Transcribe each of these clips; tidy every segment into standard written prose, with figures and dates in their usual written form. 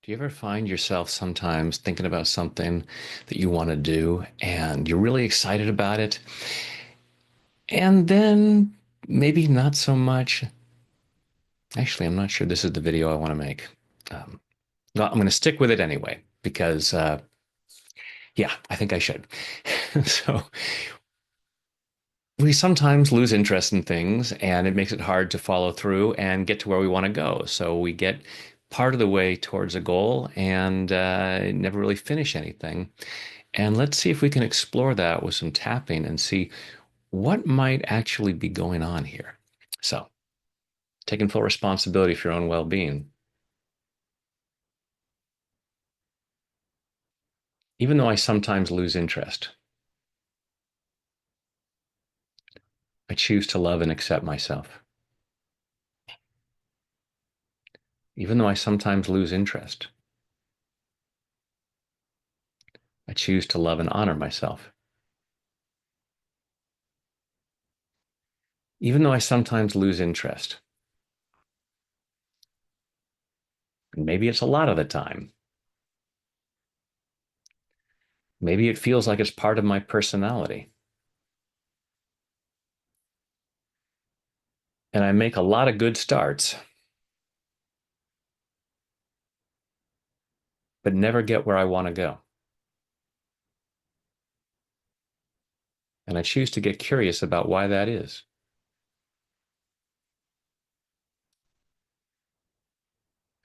Do you ever find yourself sometimes thinking about something that you want to do and you're really excited about it, and then maybe not so much? Actually, I'm not sure this is the video I want to make. Um, well, I'm going to stick with it anyway because, yeah, I think I should. So, we sometimes lose interest in things and it makes it hard to follow through and get to where we want to go. So, we get part of the way towards a goal and never really finish anything. And let's see if we can explore that with some tapping and see what might actually be going on here. So, taking full responsibility for your own well being. Even though I sometimes lose interest, I choose to love and accept myself. Even though I sometimes lose interest, I choose to love and honor myself. Even though I sometimes lose interest, and maybe it's a lot of the time, maybe it feels like it's part of my personality, and I make a lot of good starts, but never get where I want to go. And I choose to get curious about why that is.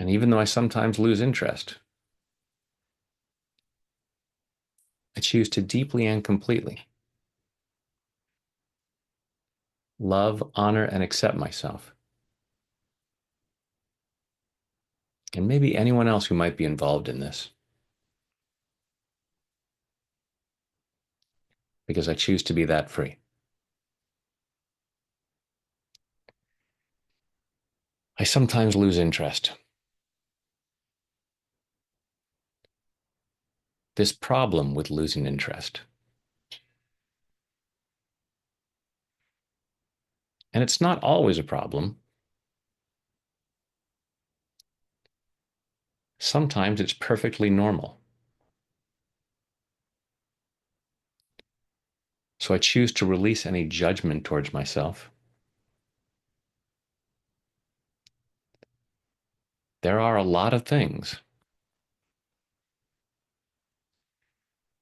And even though I sometimes lose interest, I choose to deeply and completely love, honor, and accept myself. And maybe anyone else who might be involved in this, because I choose to be that free. I sometimes lose interest. This problem with losing interest. And it's not always a problem. Sometimes it's perfectly normal. So I choose to release any judgment towards myself. There are a lot of things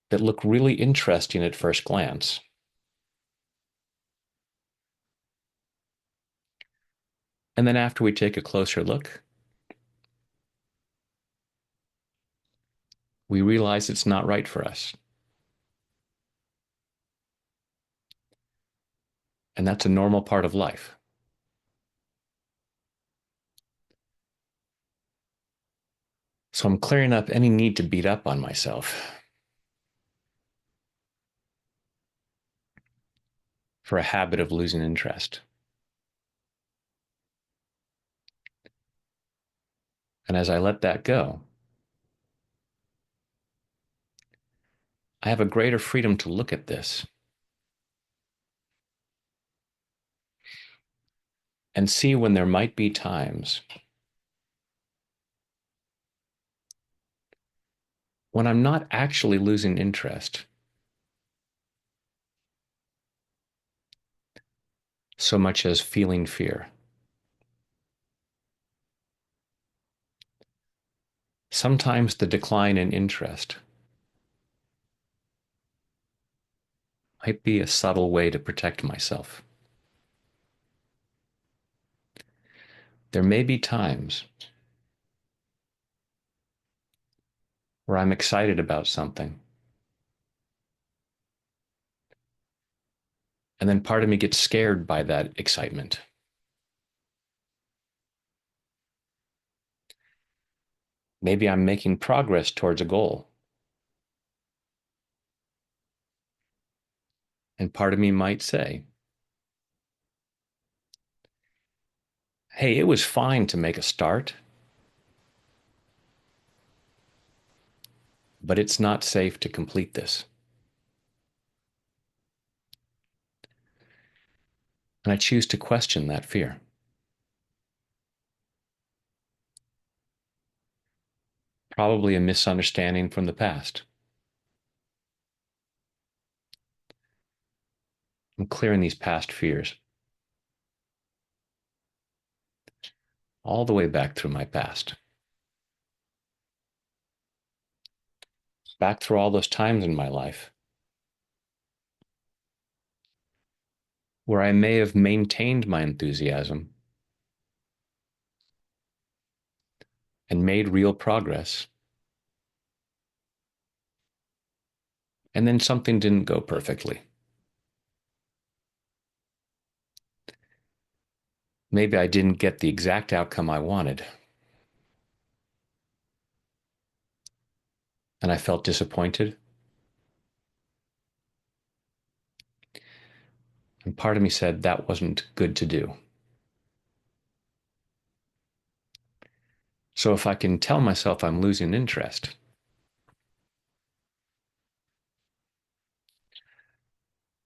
that look really interesting at first glance. And then after we take a closer look, we realize it's not right for us. And that's a normal part of life. So I'm clearing up any need to beat up on myself for a habit of losing interest. And as I let that go, I have a greater freedom to look at this and see when there might be times when I'm not actually losing interest so much as feeling fear. Sometimes the decline in interest might be a subtle way to protect myself. There may be times where I'm excited about something, and then part of me gets scared by that excitement. Maybe I'm making progress towards a goal, and part of me might say, hey, it was fine to make a start, but it's not safe to complete this. And I choose to question that fear. Probably a misunderstanding from the past. I'm clearing these past fears all the way back through my past, back through all those times in my life where I may have maintained my enthusiasm and made real progress, and then something didn't go perfectly. Maybe I didn't get the exact outcome I wanted, and I felt disappointed. And part of me said that wasn't good to do. So if I can tell myself I'm losing interest,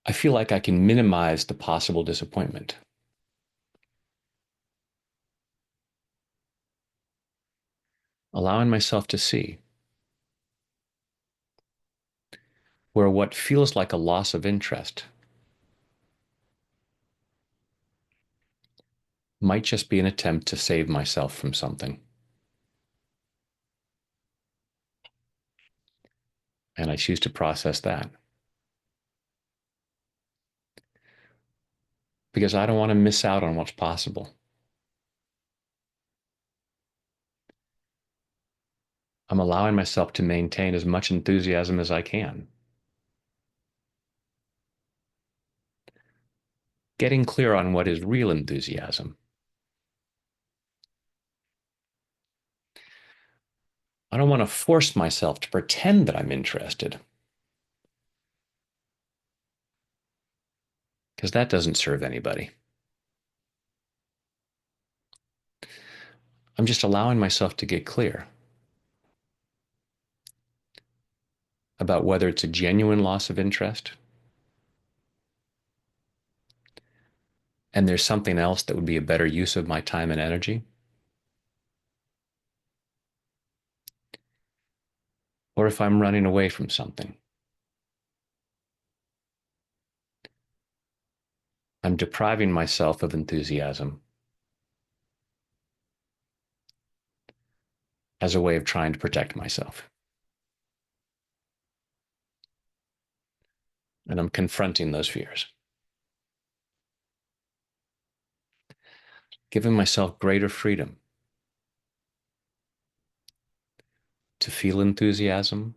I feel like I can minimize the possible disappointment, allowing myself to see where what feels like a loss of interest might just be an attempt to save myself from something. And I choose to process that because I don't want to miss out on what's possible. I'm allowing myself to maintain as much enthusiasm as I can, getting clear on what is real enthusiasm. I don't want to force myself to pretend that I'm interested because that doesn't serve anybody. I'm just allowing myself to get clear about whether it's a genuine loss of interest and there's something else that would be a better use of my time and energy, or if I'm running away from something. I'm depriving myself of enthusiasm as a way of trying to protect myself. And I'm confronting those fears, giving myself greater freedom to feel enthusiasm,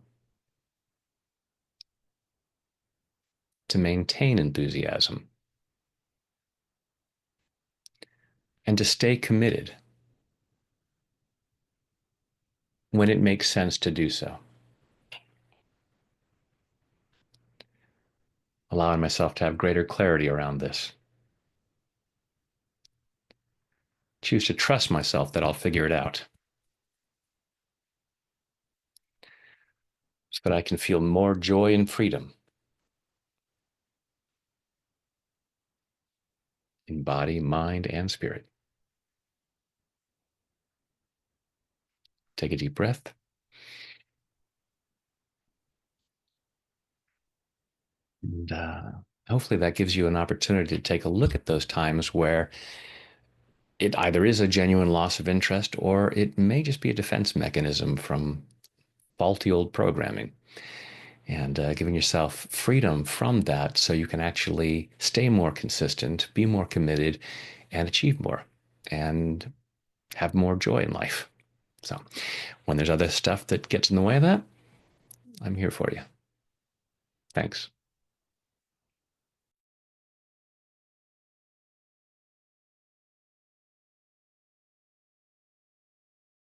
to maintain enthusiasm, and to stay committed when it makes sense to do so. Allowing myself to have greater clarity around this. Choose to trust myself that I'll figure it out so that I can feel more joy and freedom in body, mind, and spirit. Take a deep breath. And hopefully that gives you an opportunity to take a look at those times where it either is a genuine loss of interest or it may just be a defense mechanism from faulty old programming. And giving yourself freedom from that so you can actually stay more consistent, be more committed, and achieve more and have more joy in life. So when there's other stuff that gets in the way of that, I'm here for you. Thanks.